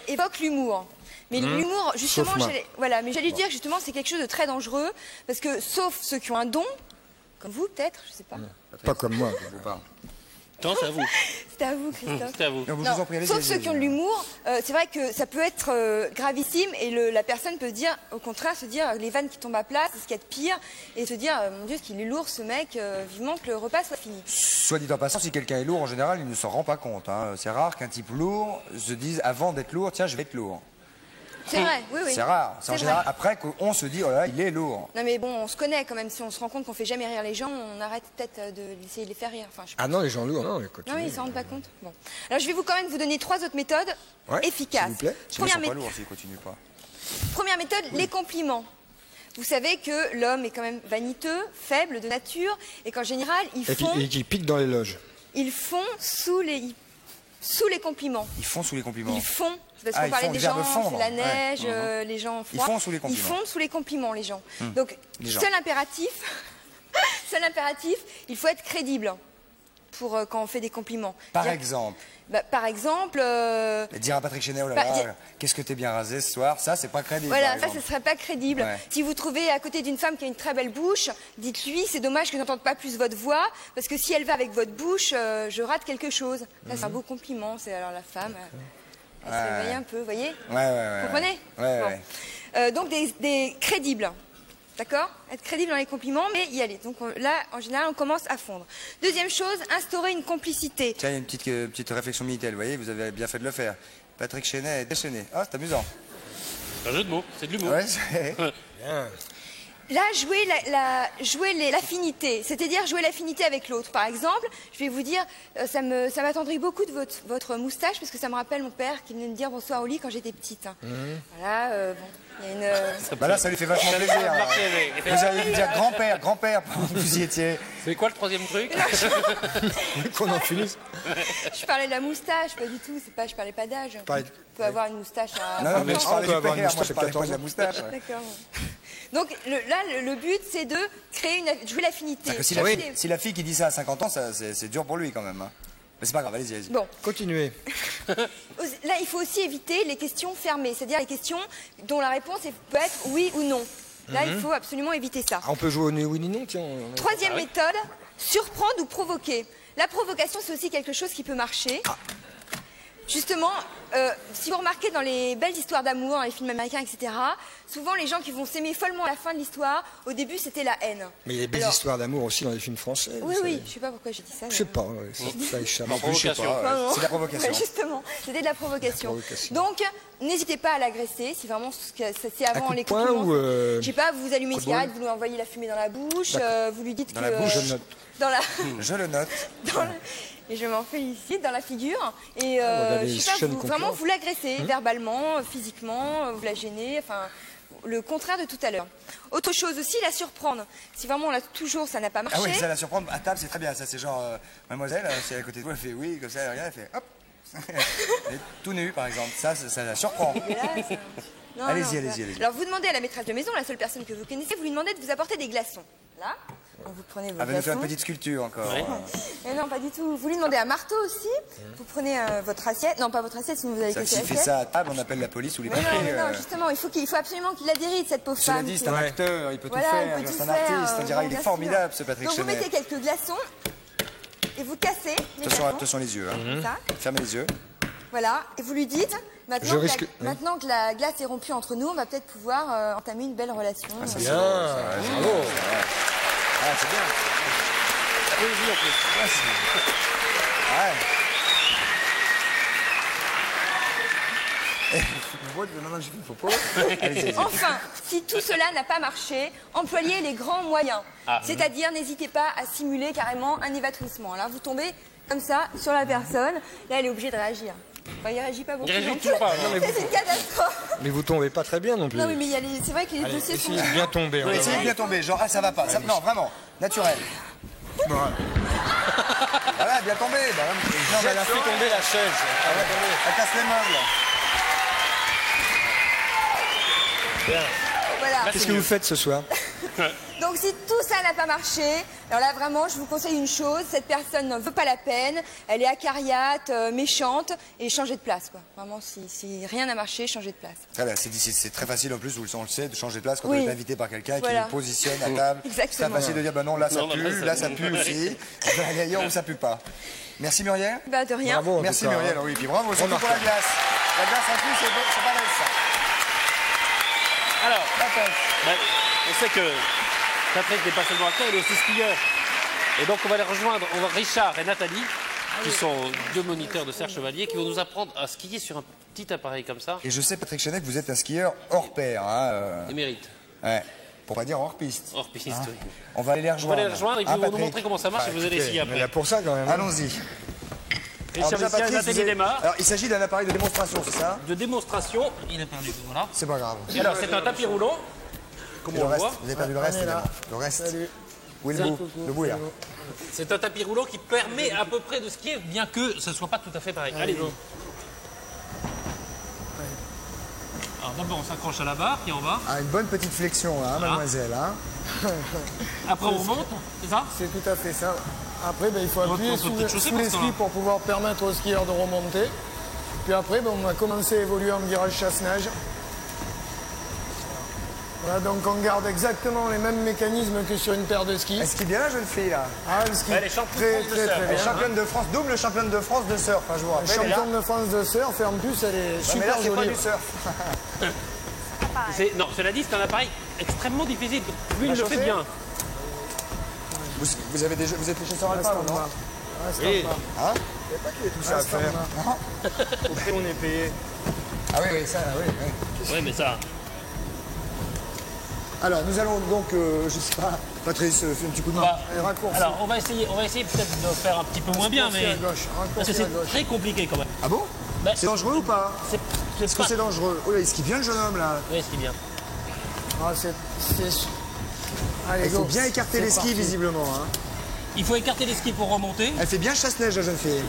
évoquent l'humour. Mais l'humour, justement, j'allais dire, justement, c'est quelque chose de très dangereux, parce que, sauf ceux qui ont un don, comme vous, peut-être, je sais pas. Pas comme moi. Je vous parle. Non, c'est à vous. C'est à vous, Christophe. C'est à vous. Non, sauf ceux qui ont de l'humour, c'est vrai que ça peut être gravissime et la personne peut dire, au contraire, se dire les vannes qui tombent à plat, c'est ce qu'il y a de pire, et se dire, mon Dieu, qu'il est lourd ce mec, vivement que le repas soit fini. Soit dit en passant, si quelqu'un est lourd, en général, il ne s'en rend pas compte. Hein. C'est rare qu'un type lourd se dise, avant d'être lourd, tiens, je vais être lourd. C'est vrai, oui. C'est rare. C'est en général après qu'on se dit, oh là, il est lourd. Non mais bon, on se connaît quand même. Si on se rend compte qu'on fait jamais rire les gens, on arrête peut-être d'essayer de les faire rire. Enfin, Ah non, les gens lourds, non. Non, mais ils s'en rendent pas compte. Bon. Alors je vais quand même vous donner 3 autres méthodes efficaces. S'il vous plaît. Ils sont pas lourds s'ils continuent pas. Première méthode, les compliments. Vous savez que l'homme est quand même vaniteux, faible de nature, et qu'en général, Et qui piquent dans les loges. Ils font sous les compliments. Ils font sous les compliments. Ils font. C'est parce qu'on parlait des gens, c'est la neige, les gens froids. Ils font sous les compliments. Ils font sous les compliments, les gens. Donc, seul impératif, il faut être crédible quand on fait des compliments. Par exemple. Bah, par exemple... Et dire à Patrick Chenet, oh là là, qu'est-ce que t'es bien rasé ce soir, ça c'est pas crédible. Voilà, ça ce serait pas crédible. Ouais. Si vous trouvez à côté d'une femme qui a une très belle bouche, dites-lui c'est dommage que je n'entende pas plus votre voix, parce que si elle va avec votre bouche, je rate quelque chose. Ça c'est un beau compliment, c'est alors la femme, elle se réveille un peu, vous voyez? Ouais. Vous comprenez? Ouais, bon. ouais. Donc des crédibles. D'accord? Être crédible dans les compliments, mais y aller. Donc là, en général, on commence à fondre. Deuxième chose, instaurer une complicité. Tiens, il y a une petite réflexion militaire, vous voyez, vous avez bien fait de le faire. Patrick Chenet est déchaîné. Ah, c'est amusant. C'est un jeu de mots, c'est de l'humour. Ouais, c'est... Bien. Là, jouer l'affinité, c'est-à-dire jouer l'affinité avec l'autre. Par exemple, je vais vous dire, ça m'attendrit beaucoup de votre moustache, parce que ça me rappelle mon père qui venait me dire bonsoir au lit quand j'étais petite. Voilà, bon, il y a une... Bah là, ça lui fait vachement plaisir. Vous allez lui dire grand-père, pendant que vous y étiez. C'est quoi le troisième truc? Qu'on en finisse. Je parlais de la moustache, pas du tout, je parlais pas d'âge. On peut avoir une moustache à... Non, mais je parlais avoir du une père, moi moustache je à parlais pas 14 de la moustache. D'accord. Donc là, le but, c'est de créer jouer l'affinité. Si la fille qui dit ça à 50 ans, c'est dur pour lui quand même. Hein. Mais c'est pas grave, allez-y. Bon. Continuez. Là, il faut aussi éviter les questions fermées, c'est-à-dire les questions dont la réponse peut être oui ou non. Là, il faut absolument éviter ça. Ah, on peut jouer au oui ni non, tiens. Troisième méthode, surprendre ou provoquer. La provocation, c'est aussi quelque chose qui peut marcher. Justement, si vous remarquez dans les belles histoires d'amour, dans les films américains, etc., souvent les gens qui vont s'aimer follement à la fin de l'histoire, au début c'était la haine. Mais il y a des belles histoires d'amour aussi dans les films français. Oui, je sais pas pourquoi j'ai dit ça. Je sais pas, ça échappe. En plus, je sais pas, c'est de la provocation. Justement, c'était de la provocation. Donc, n'hésitez pas à l'agresser, si vraiment c'est avant les compliments. Je sais pas, vous allumez une cigarette, vous lui envoyez la fumée dans la bouche, vous lui dites dans la bouche, je note. Je le note. Et je m'en félicite dans la figure. Et je sais pas, vraiment vous l'agressez verbalement, physiquement, vous la gênez, enfin le contraire de tout à l'heure. Autre chose aussi, la surprendre. Si vraiment là toujours ça n'a pas marché. Ah oui, ça la surprendre à table c'est très bien. Ça c'est genre mademoiselle, si elle est à côté de vous, elle fait oui, comme ça elle regarde, elle fait hop. Elle est tout nue par exemple. Ça la surprend. Allez-y. Alors vous demandez à la maîtresse de maison, la seule personne que vous connaissez, vous lui demandez de vous apporter des glaçons. Là. Vous prenez vos nous faire glaçons. une petite sculpture encore. Ouais. Mais non, pas du tout. Vous lui demandez un marteau aussi. Vous prenez votre assiette. Non, pas votre assiette, sinon vous allez casser l'assiette. S'il fait ça à table, on appelle la police ou les pompiers. Non, justement, il faut absolument qu'il la déride, cette pauvre femme. Cela dit, c'est un acteur, il peut tout faire, c'est un artiste, on dirait il est formidable ce Patrick Chenet. Donc vous mettez quelques glaçons et vous cassez les glaçons. Attention les yeux. Fermez les yeux. Voilà, et vous lui dites, maintenant que la glace est rompue entre nous, on va peut-être pouvoir entamer une belle relation. C'est bien, bravo. Ah, c'est bien. Oui, en plus. Enfin, si tout cela n'a pas marché, employez les grands moyens. C'est-à-dire, n'hésitez pas à simuler carrément un évanouissement. Là, vous tombez comme ça sur la personne. Là, elle est obligée de réagir. Enfin, il réagit pas beaucoup. Il réagit toujours pas. C'est une catastrophe. Mais vous tombez pas très bien non plus. Non, mais c'est vrai que les dossiers sont... Essayez de bien tomber. Essayez de bien tomber, genre ça va pas. Non, vraiment, naturel. Voilà, bien tombé. Non, mais elle a fait tomber la chaise. Elle casse les meubles. Voilà. Qu'est-ce que vous faites ce soir? Donc si tout ça n'a pas marché, alors là vraiment je vous conseille une chose, cette personne n'en veut pas la peine, elle est acariate, méchante, et changez de place quoi. Vraiment si rien n'a marché, changez de place. Très bien, c'est très facile en plus, on le sait, de changer de place quand on est invité par quelqu'un qui nous positionne à table. C'est très facile de dire bah non là ça pue, là ça pue aussi, je vais aller ailleurs où ça pue pas. Merci Muriel. Bah de rien. Bravo, merci Muriel, oui, puis bravo surtout pour la glace. La glace en plus c'est pas mal ça. Alors, on sait que Patrick n'est pas seulement acteur, il est aussi skieur. Et donc on va les rejoindre, Richard et Nathalie, qui sont deux moniteurs de Serge Chevalier, qui vont nous apprendre à skier sur un petit appareil comme ça. Et je sais Patrick Chenet que vous êtes un skieur hors pair. Émérite. Ouais. Pour pas dire hors piste. Hors piste, oui. On va aller les rejoindre. Et puis ils vont nous montrer comment ça marche et vous allez essayer après. Il y a pour ça quand même. Allons-y. Nathalie démarre. Alors il s'agit d'un appareil de démonstration, c'est ça? De démonstration, il a perdu, voilà. C'est pas grave. Et alors c'est un tapis roulant, comme on le voit. Vous avez perdu le reste, évidemment. Le reste. Où est le bout? Le bout est là. C'est un tapis roulant qui permet à peu près de skier, bien que ce ne soit pas tout à fait pareil. Allez-y. Alors d'abord on s'accroche à la barre qui est en bas. Ah, une bonne petite flexion là, mademoiselle. Après on remonte, c'est ça? C'est tout à fait ça. Après, ben, il faut appuyer sous les skis pour pouvoir permettre aux skieurs de remonter. Puis après, ben, on va commencer à évoluer en virage chasse-neige. Voilà, donc on garde exactement les mêmes mécanismes que sur une paire de skis. Elle skie bien la jeune fille là. Ah, elle skie Elle est championne de surf. Elle est championne de France, double championne de France de surf, je vous rappelle. Championne de France de surf et en plus elle est Mais super là, c'est pas jolie. du surf. Non, cela dit, c'est un appareil extrêmement difficile. Lui, il le fait chauffer bien. Vous êtes les chasseurs alpins, non? Oui. Hein? Il n'y a pas qu'il y ait tout ça à faire. Au prix, on est payé. Ah oui, oui, ça, oui. Oui, mais ça. Alors, nous allons donc, je sais pas, Patrice, fais un petit coup de main. Raccourci. Alors, on va essayer peut-être de faire un petit peu moins bien, mais. À gauche, Parce que raccourci à c'est gauche. très compliqué quand même. Ah bon? Bah, C'est dangereux ou pas? Est-ce que pas. c'est dangereux? Oh là, il skie bien le jeune homme là. Oui, c'est bien. Ah, Allez, Il faut go. bien écarter C'est les skis parti. visiblement. Hein. Il faut écarter les skis pour remonter. Elle fait bien chasse-neige la jeune fille.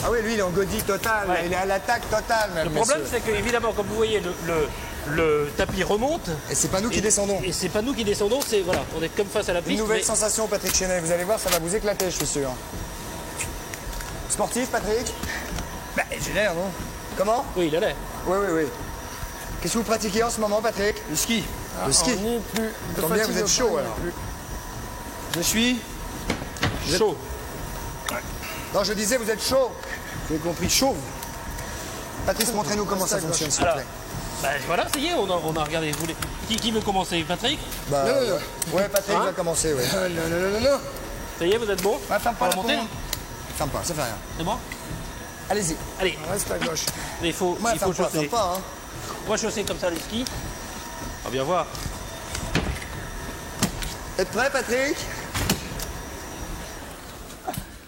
Ah oui, lui il est en godille totale, Ouais. il est à l'attaque totale même. Le problème, messieurs. c'est que, évidemment, comme vous voyez, le tapis remonte. Et c'est pas nous qui descendons. Et c'est pas nous qui descendons, c'est voilà, on est comme face à la piste. Une nouvelle mais- sensation, Patrick Chenet. Vous allez voir, ça va vous éclater, je suis sûr. Sportif, Patrick? Bah, j'ai l'air, non? Comment? Oui, il allait. Oui, oui, oui. Qu'est-ce que vous pratiquez en ce moment, Patrick? Le ski. Le ski. On n'y est plus. De Tant bien, fatigue vous êtes au chaud, point, on n'y est alors. plus. Je suis Chaud. Non, je disais, vous êtes chaud. Vous avez compris, chauve. Patrice, montrez-nous comment ça fonctionne, s'il vous Alors, plaît. bah, voilà, ça y est, on a regardé. Vous voulez- Qui veut commencer? Patrick? Bah, ouais, Patrick Hein va commencer, ouais. Non. Ça y est, vous êtes bon? ferme pas On va la remonter? porte. Ferme pas, ça fait rien. C'est bon? Allez-y. Allez, Reste à gauche. il faut Ouais, ferme pas, chausser. ferme pas, hein. On va chausser comme ça les skis. On va bien voir. Êtes prêt, Patrick?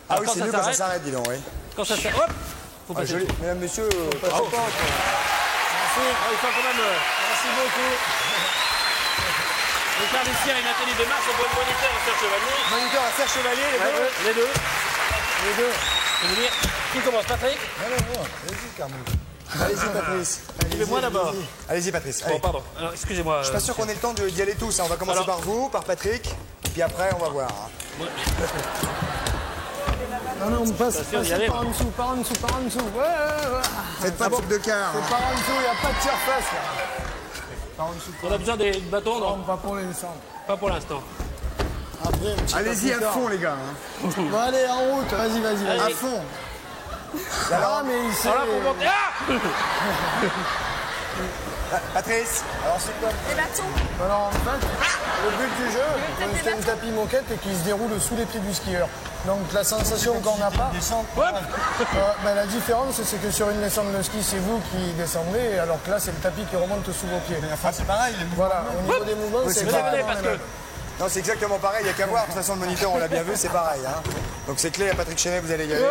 Ah oui, quand c'est ça mieux quand ça s'arrête- s'arrête, dis donc, oui. Quand ça s'arrête, hop! Faut Ah, passer. joli. Mesdames, messieurs, Bravo. pas Ah, il faut quand même. Merci beaucoup. Donc là, Lucie et Nathalie Desmarches, on doit le moniteur à Serge Chevalier. Moniteur à Serge Chevalier, les deux. Les deux. Les deux. Je veux dire, qui commence? Patrick? Non. Allez-y, Carmen. Allez-y, Patrice. Moi d'abord. Allez-y, Patrice. Bon, Allez. pardon. Alors, excusez-moi. Je suis pas sûr qu'on ait le temps d'y aller tous. Hein. On va commencer Alors. par vous, par Patrick, puis après, on va voir. hein. Non, on passe sûr, y aller. par en dessous. Ouais. Faites pas de truc de quart. hein. C'est par en dessous, il n'y a pas de surface là. Par en dessous. On a besoin des bâtons, non? Non, pas pour l'instant. Pas pour l'instant. Après, un petit peu Allez-y plus à tard. fond, les gars. hein. Bon, allez, en route, vas-y. À fond. Ah, mais il sait... Alors là, pour monter. Ah! Patrice, alors c'est quoi? Des bâtons. Alors, en fait, le but du jeu, c'est un tapis moquette et qui se déroule sous les pieds du skieur. Donc la sensation qu'on n'a pas, la différence c'est que sur une descente de ski c'est vous qui descendez alors que là c'est le tapis qui remonte sous vos pieds. c'est pareil. Voilà, au niveau des mouvements Oui, c'est c'est exactement pareil, parce le que- même. Non, c'est exactement pareil. Il n'y a qu'à voir. De toute façon, le moniteur, on l'a bien vu, c'est pareil. Hein. Donc c'est clair, Patrick Chenet, vous allez y aller.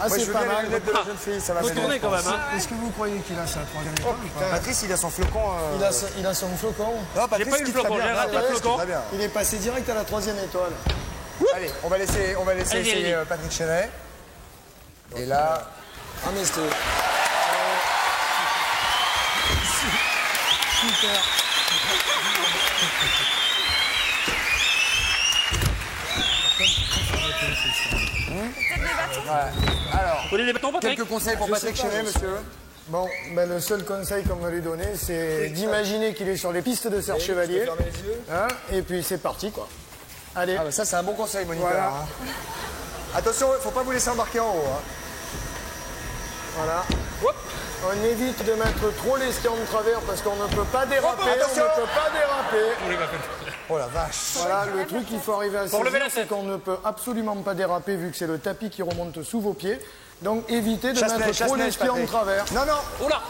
Ah, Moi, je c'est veux pas bien les mal. lunettes de la jeune fille, ça va Faut m'aider. tourner quand même, hein. Est-ce que vous croyez qu'il a sa troisième étoile ou pas Patrice, il a son flocon. il a son flocon. Non, Patrice, J'ai pas eu le skie très flocon, bien. j'ai raté Patrice, le skie flocon. très bien. Il est passé direct à la troisième étoile. Allez, on va laisser Allez-y, essayer allez-y. Patrick Chenet. Et là, Ah mais c'était... Super. alors, Vous voulez des bâtons, Patrick? quelques conseils pour Patrick Chenet, monsieur. Bon, ben le seul conseil qu'on va lui donner, c'est d'imaginer qu'il est sur les pistes de Serge Chevalier. Hein, et puis c'est parti, quoi. Allez. Ah bah ça, c'est un bon conseil, moniteur. Voilà. hein. Attention, il ne faut pas vous laisser embarquer en haut. hein. Voilà. On évite de mettre trop les skis en travers parce qu'on ne peut pas déraper. On attention. ne peut pas déraper. Oh la vache. Voilà, le truc qu'il faut arriver à Pour lever saisir, la c'est tête. qu'on ne peut absolument pas déraper vu que c'est le tapis qui remonte sous vos pieds. Donc évitez de Chasse-neige, mettre trop les chasse-neige, skis en Patrick. travers. Non, non. Oula!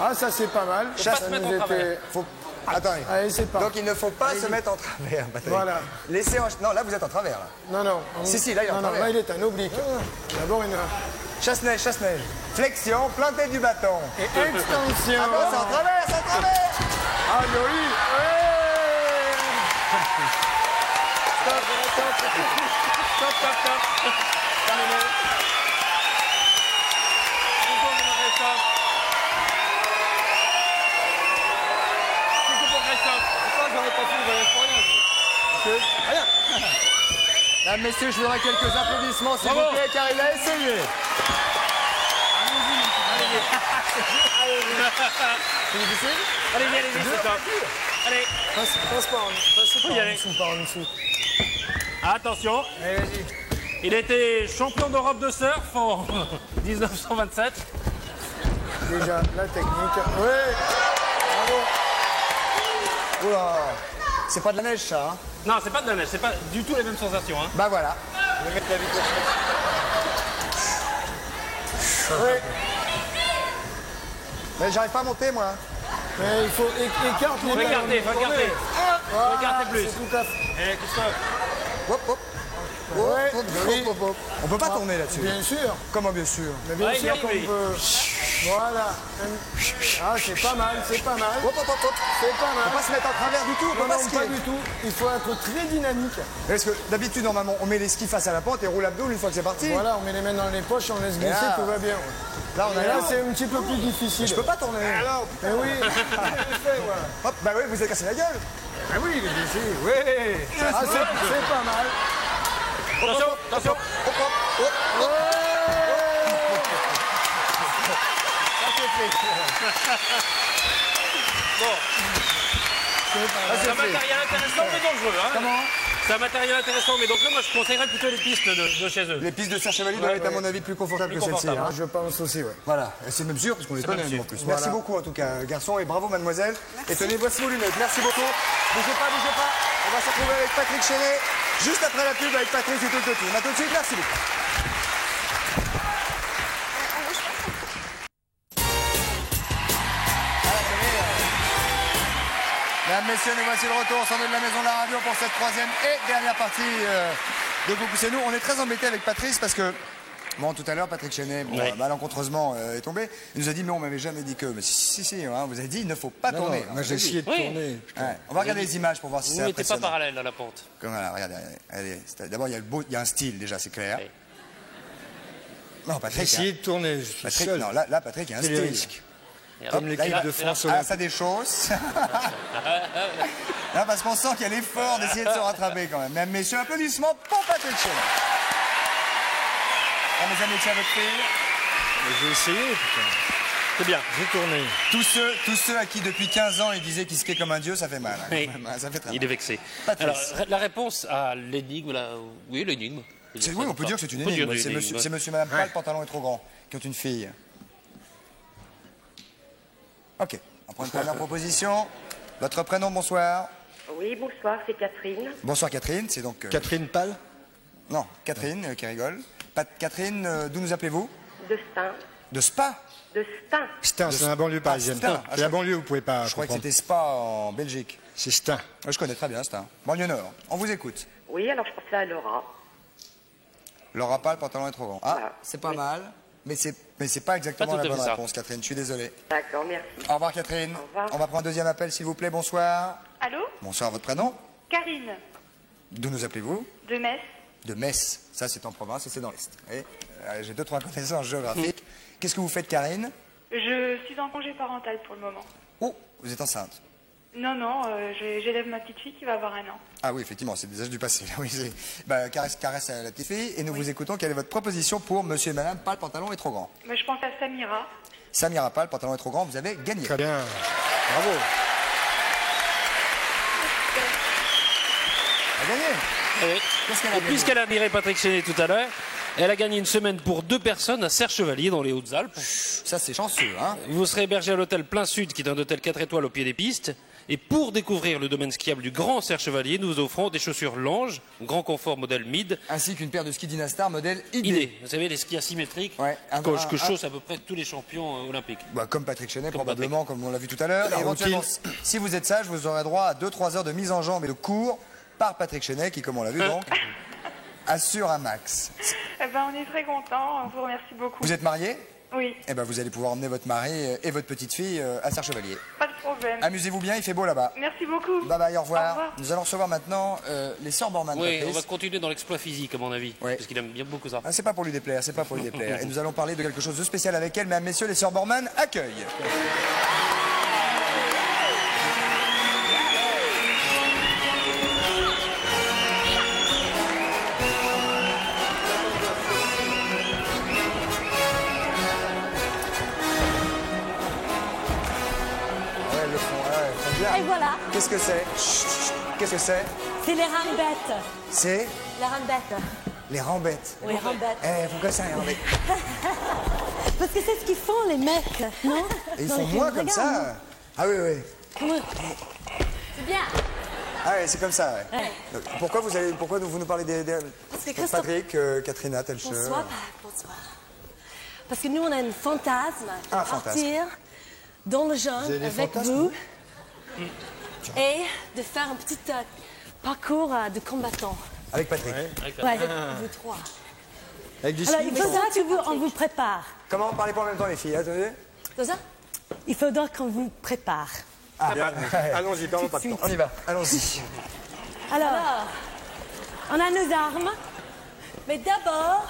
Ah, ça c'est pas mal. pas se mettre en travers. Faut... Attendez. Allez, c'est parti. Donc il ne faut pas se mettre en travers, Patrick. Voilà. Laissez en... Non, là vous êtes en travers. Là. Non. Si, là il est en non, travers. là il est un oblique. D'abord une... Chasse-neige, chasse-neige. Flexion, plantée du bâton. Et extension. Ah non, c'est en travers, c'est en travers. Ah, joli. Terminé. Seconde de Christophe. Seconde pour Christophe. Ça, j'aurais pas fait le voyage pour rien. recule. Rien. Mesdames, messieurs, je voudrais quelques applaudissements, s'il vous plaît, car il a essayé. C'est difficile? Allez-y, c'est top. Allez. Passe par en dessous. Attention. Allez, vas-y. Il a été champion d'Europe de surf en 1927. Déjà, la technique. Oui. Bravo. Oula. C'est pas de la neige, ça, hein? Non, c'est pas de la neige, c'est pas du tout les mêmes sensations. Hein. Bah voilà. Je vais mettre la vitesse. Oui. Mais j'arrive pas à monter, moi. Mais il faut écarter. Faut écarter. Voilà, Écarter plus. c'est tout à fait. Eh, Christophe. Hop, hop. Ouais, oui. On peut pas tourner là-dessus. Bien sûr. Comment bien sûr? Mais bien Ouais, sûr il qu'on arrive, peut. Voilà. Ah, c'est pas mal, c'est pas mal. Hop, hop, hop, hop. C'est pas Faut pas mal. se mettre en travers du tout, on peut Non, pas non, skier. pas du tout. Il faut être très dynamique. Parce que d'habitude, normalement, on met les skis face à la pente et roule abdos une fois que c'est parti. Voilà, on met les mains dans les poches, on laisse glisser, là, tout va bien. Là, on Mais est là, là. c'est un petit peu plus difficile. Je peux pas tourner. Alors, Mais oui, voilà. hop, bah oui, vous avez cassé la gueule. Ah oui, il est ici, oui. Ah, c'est pas mal. Attention, attention. Hop, hop, hop, hop. Ça, c'est fait. Bon, Ça, c'est c'est un fait. matériel intéressant mais dangereux. Hein. Comment? C'est un matériel intéressant mais dangereux. Moi, je conseillerais plutôt les pistes de chez eux. Les pistes de Serre Chevalier doivent être, à mon avis, plus confortables Plus que celle-ci. confortables, Hein. Je pense aussi, ouais. Voilà, et c'est même sûr, parce qu'on les connaît même sûr. en plus. Voilà. Merci beaucoup, en tout cas, garçon, et bravo, mademoiselle. Et tenez, voici vos lunettes. Merci beaucoup. Bougez pas, bougez pas. On va se retrouver avec Patrick Chenet, juste après la pub avec Patrick et tout le team. À tout de suite, merci beaucoup. Mesdames, messieurs, nous voici de retour au centre de la maison de la radio pour cette troisième et dernière partie de Coucou c'est nous. On est très embêtés avec Patrice parce que, bon, tout à l'heure, Patrick Chenet, bon, malencontreusement, est tombé. Il nous a dit, mais on m'avait jamais dit que. Mais si, hein, vous avez dit, il ne faut pas tourner. Non, moi j'ai essayé de tourner. Ouais. On va regarder les images pour voir si Vous c'est ne mettez pas impressionnant. parallèle à la pente. Comme voilà, regardez. D'abord, il y a un style déjà, c'est clair. Oui. Non, J'ai Patrick. essayé hein. de tourner, je suis Patrick, seul. non, là, Patrick, il y a un C'est les style. risques. Et Comme hop, l'équipe là, de là, France Ah, olympique. ça des choses. Là, parce qu'on sent qu'il y a l'effort d'essayer de se rattraper quand même. Mesdames, messieurs, applaudissements pour Patrick Chenet. Ah, mes amis, tiens votre fille. J'ai essayé, putain. C'est bien. J'ai tourné. Tous ceux à qui depuis 15 ans ils disaient qu'ils skiaient comme un dieu, ça fait mal. Hein, Oui. quand même, hein, ça fait très mal. Il est vexé. Patrice. Alors, la réponse à l'énigme, là, oui, l'énigme. Oui, on peut dire que c'est une On peut dire énigme. une C'est énigme. monsieur, madame, pas le pantalon est trop grand, qui ont une fille. Ok, on prend une première proposition. Votre prénom, bonsoir. Oui, bonsoir, c'est Catherine. Bonsoir Catherine, c'est donc... Catherine Pal. Non, Catherine qui rigole. Catherine, d'où nous appelez-vous? De Stein. De Spa. De Stein. Stein, c'est la banlieue parisienne. Stein. C'est la banlieue, vous pouvez pas Je crois que comprendre. c'était Spa en Belgique. C'est Stein. Ouais, je connais très bien, c'est un banlieue nord. On vous écoute. Oui, alors je pensais à Laura. Laura pas, le pantalon est trop grand. Ah, Voilà. c'est pas Oui. mal, mais c'est pas exactement Pas tout la à bonne fait ça. réponse, Catherine. Je suis désolé. D'accord, merci. Au revoir, Catherine. Au revoir. On va prendre un deuxième appel, s'il vous plaît. Bonsoir. Allô? Bonsoir, votre prénom? Karine, D'où nous appelez-vous? de Metz. De Metz. Ça, c'est en province et c'est dans l'Est. Vous voyez, j'ai 2-3 connaissances géographiques. Qu'est-ce que vous faites, Karine? Je suis en congé parental pour le moment. Oh, vous êtes enceinte. Non, non, j'élève ma petite fille qui va avoir 1 an. Ah oui, effectivement, c'est des âges du passé. Oui, bah, caresse à la petite fille. Et nous vous écoutons. Quelle est votre proposition pour monsieur et madame? Pas le pantalon est trop grand. Mais je pense à Samira. Samira Pas, le pantalon est trop grand. Vous avez gagné. Très bien. Bravo. Elle a gagné. Oui. Qu'est-ce qu'elle a Et gagné? puisqu'elle a admiré Patrick Chenet tout à l'heure, elle a gagné une semaine pour 2 personnes à Serre-Chevalier dans les Hautes-Alpes. Ça, c'est chanceux, hein? Vous serez hébergé à l'hôtel Plein Sud, qui est un hôtel 4 étoiles au pied des pistes. Et pour découvrir le domaine skiable du Grand Serre-Chevalier, nous vous offrons des chaussures Lange, grand confort modèle mid. Ainsi qu'une paire de skis Dynastar modèle ID. ID. Vous savez, les skis asymétriques Ouais, que chaussent à peu près tous les champions olympiques. Bah, comme Patrick Chenet, Comme probablement, comme on l'a vu tout à l'heure. La Et éventuellement, routine. si vous êtes sage, vous aurez droit à 2-3 heures de mise en jambe et de cours par Patrick Chenet, qui, comme on l'a vu donc, assure un max. Eh ben, on est très contents. On vous remercie beaucoup. Vous êtes marié? Oui, Eh ben, vous allez pouvoir emmener votre mari et votre petite fille à Serre-Chevalier. pas de problème. Amusez-vous bien, il fait beau là-bas. Merci beaucoup. Bye bye, au revoir. Au revoir. Nous allons recevoir maintenant les sœurs Bormann. Oui, on Patrice. va continuer dans l'exploit physique, à mon avis. Ouais. Parce qu'il aime bien beaucoup ça. Ah, c'est pas pour lui déplaire, c'est pas pour lui déplaire. Et nous allons parler de quelque chose de spécial avec elle, mesdames, messieurs, les sœurs Bormann accueillent. que c'est? Chut, qu'est-ce que c'est? C'est les rambettes. C'est Les rambettes. les rambettes. Oui, rambettes. Eh, pourquoi ça, les rambettes? Parce que c'est ce qu'ils font, les mecs, non? Et ils Dans font les moins films. comme Regarde, ça. Ah oui, oui. Comment? C'est bien. Ah oui, c'est comme ça, ouais. Ouais. Pourquoi vous nous parlez des Parce que Christophe... Patrick, Katrina, Telcher. Bonsoir. Bonsoir. Parce que nous, on a un fantasme de Un fantasme. partir dans le Vous avez jungle des avec fantasmes, vous et de faire un petit parcours de combattants. Avec Patrick. Ouais, avec vous trois. Avec du Alors, ski, il faudra qu'on vous prépare. Comment? Parlez pas en même temps, les filles, attendez. C'est ça? Il faudra qu'on vous prépare. Ah, bien. Allons-y, perdons pas de temps. On y va, allons-y. Alors, on a nos armes, mais d'abord,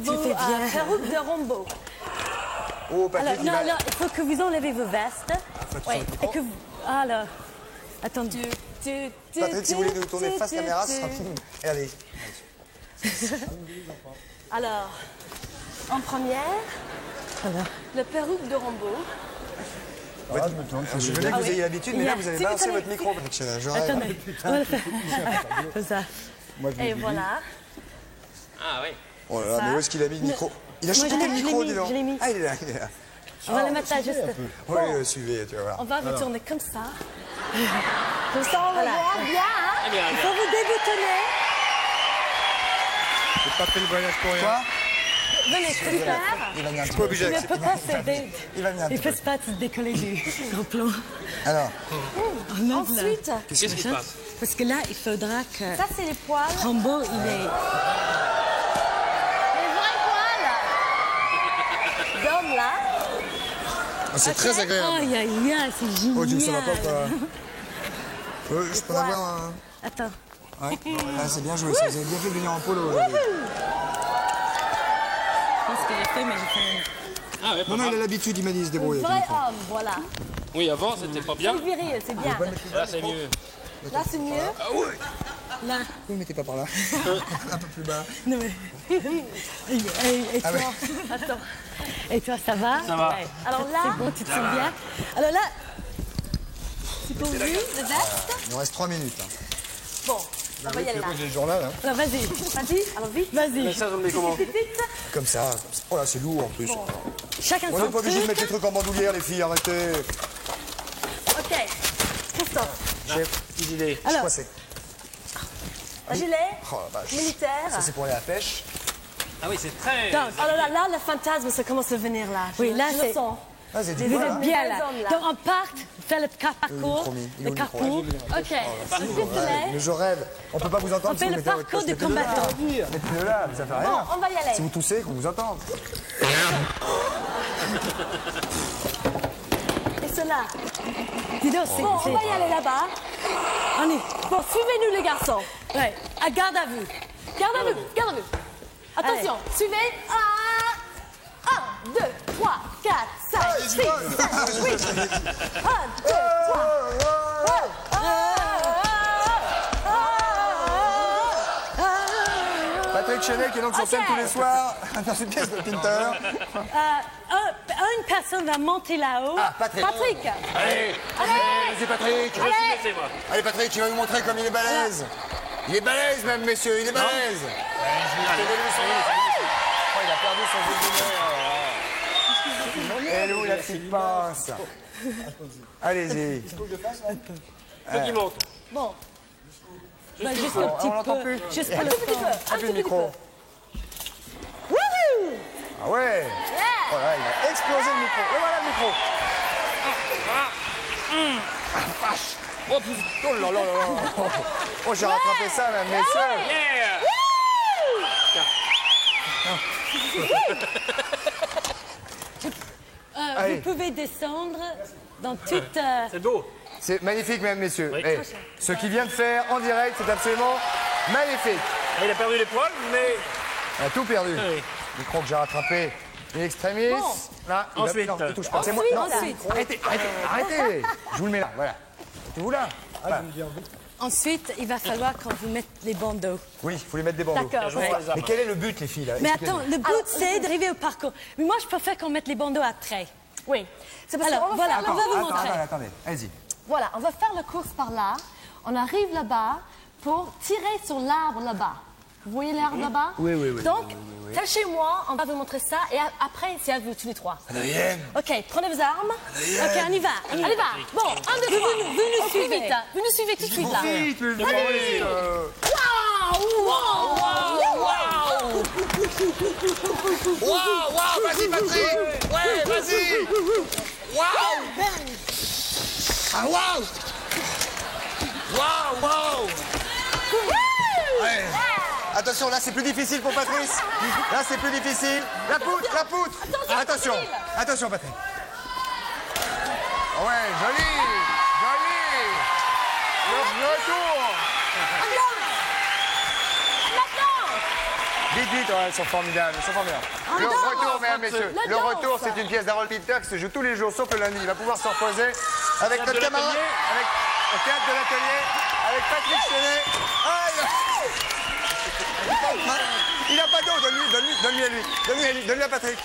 vos perruques de Rambo. Oh, Patrick, Alors, non, il faut que vous enlevez vos vestes. Oui. Et que vous... Alors, attendez. Patrick, si vous voulez nous tourner face caméra, ce sera plus... Allez. Alors, en première, le perruque de Rambo. Je me tourne. Je veux bien que vous ayez l'habitude, mais là, vous avez balancé votre micro. Attendez, on va le faire. Comme ça. Et voilà. Ah oui. Oh là là, mais où est-ce qu'il a mis le micro? Il a chuté le micro, dis donc. Je l'ai mis. Ah, il est là, il est là. On va le mettre là, juste. Oui, suivez, tu vas voir. On va vous tourner comme ça. Comme ça, on va voir bien. Eh bien, Il faut vous déboutonner. J'ai pas fait le voyage pour rien. Quoi? Venez, super. Il va venir. Il ne peut pas se Il va venir. Il peut pas se décoller du plan. Alors. Ensuite, Qu'est-ce qui se passe? parce que là, il faudra que Ça, c'est les poils. Rambo, il est... Les vrais poils. D'homme, là. C'est très agréable. Aïe, aïe, aïe, c'est génial. Oh, Dieu, ça va pas, quoi. Je peux en avoir un. Attends. Ouais. Ah, c'est bien joué, ça. Vous avez bien fait de venir en polo aujourd'hui. Je pense qu'il a fait, mais j'ai fait Ah ouais, pas Non, non, mal. il a l'habitude, il m'a dit, il se un débrouille. vrai homme, voilà. Oui, avant, c'était pas bien. C'est viril, c'est bien. Là, c'est mieux. Là, c'est mieux. Ah oui. Là. Vous ne mettez pas par là. Un peu plus bas. Non, mais... Et toi? Attends. Et toi, ça va? Ça va. Ouais. Alors là... C'est bon, tu te sens bien? Alors là... C'est pour vous, le veste? Il nous reste 3 minutes. Bon, on va y aller là. J'ai le journal, hein. Alors vas-y, alors vite, vas-y. Ça, je le mets comment? Comme ça. Oh là, c'est lourd en plus. Bon. Chacun On son n'est pas obligé de truc. mettre les trucs en bandoulière, les filles, arrêtez. Ok, Christophe. J'ai idée. Alors, quoi c'est? un gilet Oh la vache. militaire. Ça, c'est pour aller à la pêche. Ah oui, c'est très... Donc, alors là, le fantasme, ça commence à venir là. Oui, là, Je c'est... le sens. Ah, c'est du Vous poil, êtes hein. bien là. Hommes, là. Donc on part, faire le parcours. promis. Il est Le où le micro? parcours. Ok. S'il vous plaît. Mais je rêve. On peut pas vous entendre On si fait vous le mettez votre parcours poste. de Mettez-le là. combattant. Mettez-le là, ça fait Bon, rien. on va y aller. Si vous toussez, qu'on vous entende. Et cela. Dis donc, c'est... Bon, on va y aller là-bas. On y... Bon, suivez-nous les garçons. Ouais. À garde à vue. Garde à vue, garde à vue. Attention, suivez. 1, 2, 3, 4, 5, 6, 7, 8. 1, 2, 3. Patrick Chenet qui est donc sur scène tous les soirs dans une pièce de Pinter. Une personne va monter là-haut. Ah, Patrick. Allez, vas-y Patrick. C'est moi. Allez Patrick, il va vous montrer comme il est balèze. Il est balèze même, messieurs, il est balèze. Oh, il a perdu son jeu d'humeur. Et où la petite pince? Allez-y. Faut qu'il monte. Bon. Bah, juste un On petit l'entend peu. plus. Juste Un pour le tout petit fond. peu. Un peu le micro. Ah ouais. Oh là, il a explosé le micro. Et voilà le micro. Ah, vache. Oh putain, oh là là là là. Oh, j'ai rattrapé ça, même, messieurs. Allez. Vous pouvez descendre dans toute... C'est beau. C'est magnifique, mesdames, messieurs. Oui. Eh, ce qu'il vient de faire en direct, c'est absolument magnifique. Il a perdu les poils, mais... Il a tout perdu. Oui. Le micro que j'ai rattrapé. In extremis. Bon. Là, il Ensuite. non, il touche pas. C'est moi. Ensuite, Non, ensuite. arrêtez, arrêtez, arrêtez. Je vous le mets là, voilà. Mettez-vous là. Voilà. Ensuite, il va falloir qu'on vous mette les bandeaux. Oui, il faut lui mettre des bandeaux. D'accord. Ouais. Mais quel est le but, les filles, là? Mais Expliquez-nous. attends, le but, c'est d'arriver au parcours. Mais moi, je préfère qu'on mette les bandeaux après. Oui. C'est parce Alors, qu'on va voilà, faire on va vous Attends, montrer. attendez. Allez-y. Voilà, on va faire la course par là. On arrive là-bas pour tirer sur l'arbre là-bas. Vous voyez l'arbre là-bas? Oui, oui, oui. Donc, oui. cachez-moi, on va vous montrer ça et après, c'est à vous tous les trois. Adrienne. Ok, prenez vos armes. Adrienne. Ok, on y va. Allez, va. Bon, 1, 2, 3. Vous nous suivez vite. Vous nous suivez tout de suite là. Allez. Waouh! Waouh, vas-y Patrick. Ouais, vas-y. Waouh. Ah, waouh. Waouh. Ouais. Attention, là c'est plus difficile pour Patrice. Là c'est plus difficile. La poutre. Attention Patrick. Ouais, joli. Le retour. Vite, ouais, elles sont formidables. Le retour, mesdames, messieurs. Le retour, c'est une pièce d'Harold Pinter qui se joue tous les jours, sauf le lundi. Il va pouvoir se reposer avec notre camarade, avec le théâtre de l'atelier, avec Patrick Chenet. Il n'a pas d'eau, donne-lui à lui. Donne-lui à Patrick.